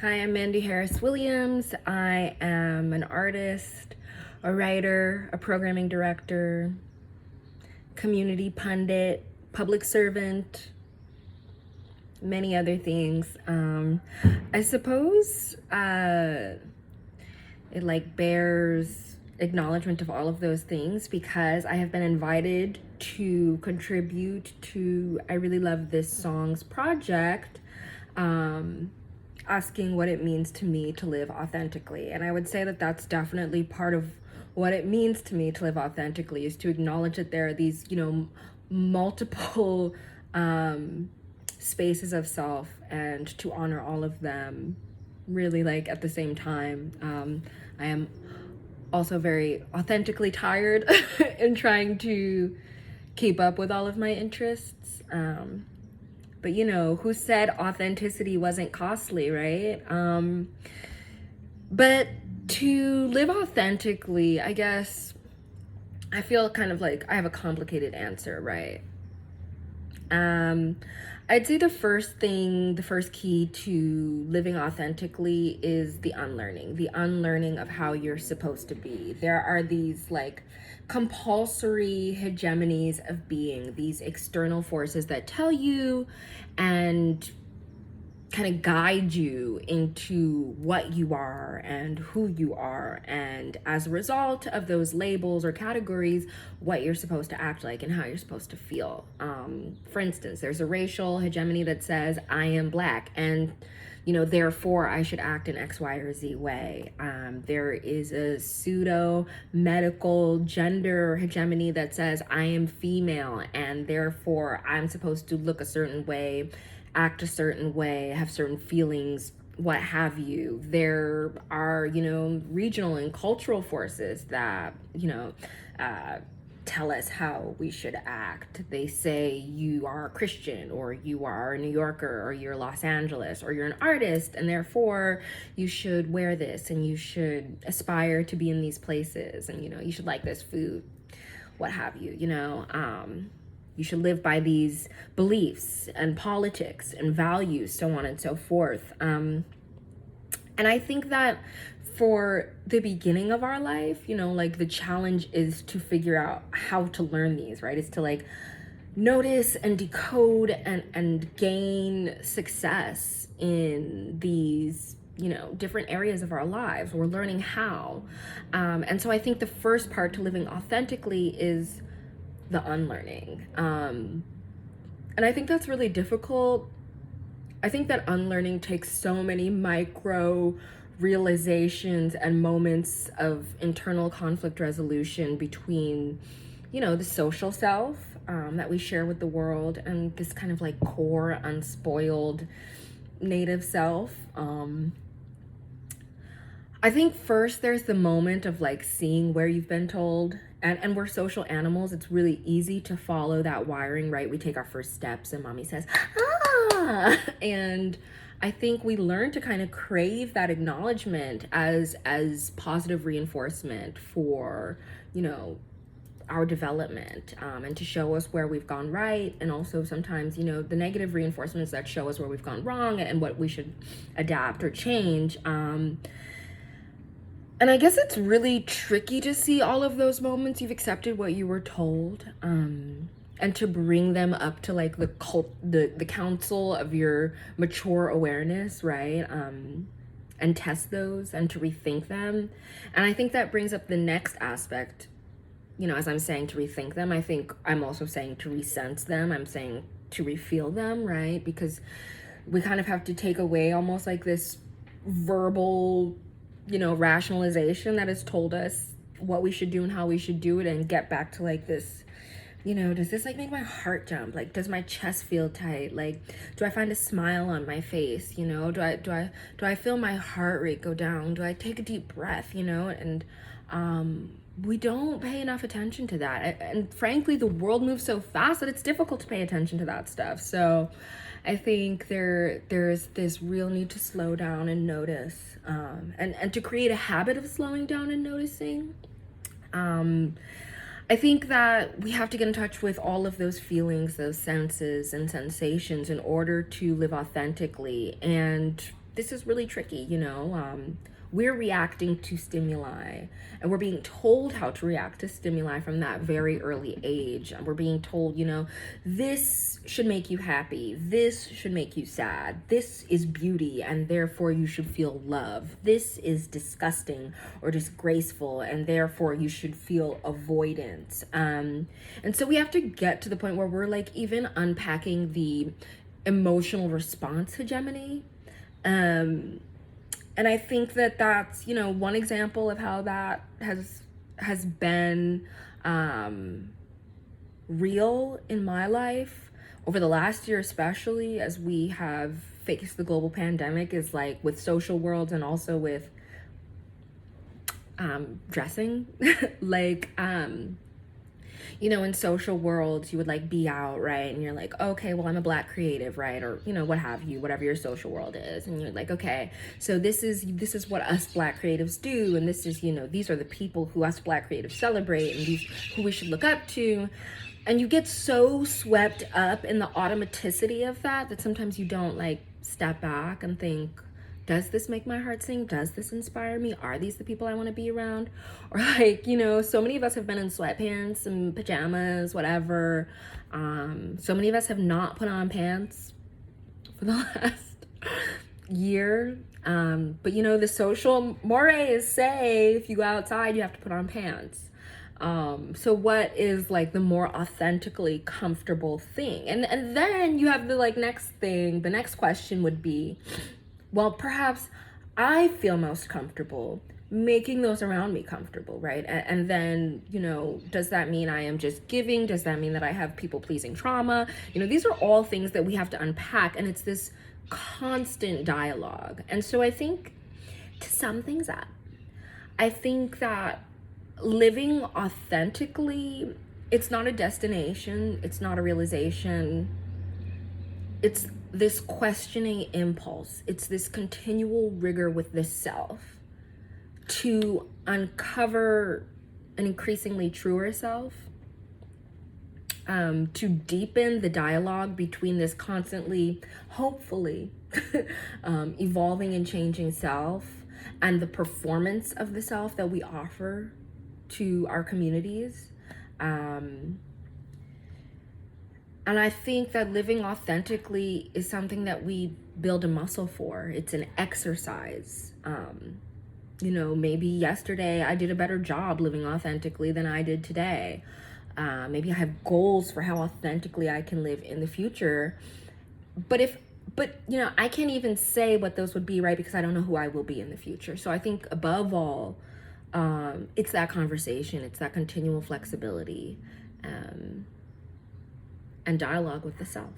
Hi, I'm Mandy Harris Williams. I am an artist, a writer, a programming director, community pundit, public servant, many other things. I suppose it bears acknowledgement of all of those things because I have been invited to contribute to I Really Love This Song's project. Asking what it means to me to live authentically. And I would say that that's definitely part of what it means to me to live authentically, is to acknowledge that there are these, multiple spaces of self, and to honor all of them really at the same time. I am also very authentically tired in trying to keep up with all of my interests. But who said authenticity wasn't costly, right? But to live authentically, I guess I feel kind of like I have a complicated answer, right? I'd say the first key to living authentically is the unlearning of how you're supposed to be. There are these compulsory hegemonies of being, these external forces that tell you and kind of guide you into what you are and who you are, and as a result of those labels or categories, what you're supposed to act like and how you're supposed to feel. For instance, there's a racial hegemony that says I am Black, and therefore I should act in X, Y, or Z way. There is a pseudo medical gender hegemony that says I am female, and therefore I'm supposed to look a certain way, act a certain way, have certain feelings, what have you. There are, regional and cultural forces that, tell us how we should act. They say you are a Christian, or you are a New Yorker, or you're Los Angeles, or you're an artist, and therefore you should wear this, and you should aspire to be in these places, and you should like this food, what have you. You should live by these beliefs and politics and values, so on and so forth. And I think that for the beginning of our life, the challenge is to figure out how to learn these, right? It's to notice and decode and gain success in these different areas of our lives. We're learning how. And so I think the first part to living authentically is the unlearning. And I think that's really difficult. I think that unlearning takes so many micro realizations and moments of internal conflict resolution between, the social self that we share with the world, and this kind of core, unspoiled native self. I think first there's the moment of seeing where you've been told, and we're social animals. It's really easy to follow that wiring, right? We take our first steps and mommy says, and I think we learn to kind of crave that acknowledgement as positive reinforcement for, our development, and to show us where we've gone right, and also sometimes, the negative reinforcements that show us where we've gone wrong and what we should adapt or change. And I guess it's really tricky to see all of those moments you've accepted what you were told, and to bring them up to the council of your mature awareness, right? And test those and to rethink them. And I think that brings up the next aspect. As I'm saying to rethink them, I think I'm also saying to resense them. I'm saying to refeel them, right? Because we kind of have to take away almost this verbal rationalization that has told us what we should do and how we should do it, and get back to this, does this make my heart jump? Does my chest feel tight? Do I find a smile on my face? Do I feel my heart rate go down? Do I take a deep breath? And we don't pay enough attention to that. And frankly, the world moves so fast that it's difficult to pay attention to that stuff. So I think there's this real need to slow down and notice, and to create a habit of slowing down and noticing. I think that we have to get in touch with all of those feelings, those senses and sensations, in order to live authentically. And this is really tricky, we're reacting to stimuli, and we're being told how to react to stimuli from that very early age. And we're being told, this should make you happy, this should make you sad, this is beauty and therefore you should feel love, this is disgusting or disgraceful and therefore you should feel avoidance. And so we have to get to the point where we're like even unpacking the emotional response hegemony. And I think that that's, one example of how that has been real in my life over the last year, especially as we have faced the global pandemic, is like with social worlds and also with dressing. Like, in social worlds, you would like be out, right? And you're like, okay, well, I'm a Black creative, right? Or, what have you, whatever your social world is. And you're like, okay, so this is what us Black creatives do. And this is, these are the people who us Black creatives celebrate and these who we should look up to. And you get so swept up in the automaticity of that sometimes you don't like step back and think, does this make my heart sing? Does this inspire me? Are these the people I want to be around? Or like, so many of us have been in sweatpants and pajamas, whatever. So many of us have not put on pants for the last year. But the social mores say if you go outside, you have to put on pants. So what is like the more authentically comfortable thing? And then you have the like next thing, the next question would be, well, perhaps I feel most comfortable making those around me comfortable, right? And then, does that mean I am just giving? Does that mean that I have people-pleasing trauma? These are all things that we have to unpack, and it's this constant dialogue. And so I think, to sum things up, I think that living authentically, it's not a destination, it's not a realization, it's this questioning impulse. It's this continual rigor with the self to uncover an increasingly truer self, to deepen the dialogue between this constantly, hopefully, evolving and changing self and the performance of the self that we offer to our communities. And I think that living authentically is something that we build a muscle for. It's an exercise. Maybe yesterday I did a better job living authentically than I did today. Maybe I have goals for how authentically I can live in the future. But I can't even say what those would be, right? Because I don't know who I will be in the future. So I think above all, it's that conversation. It's that continual flexibility. And dialogue with the self.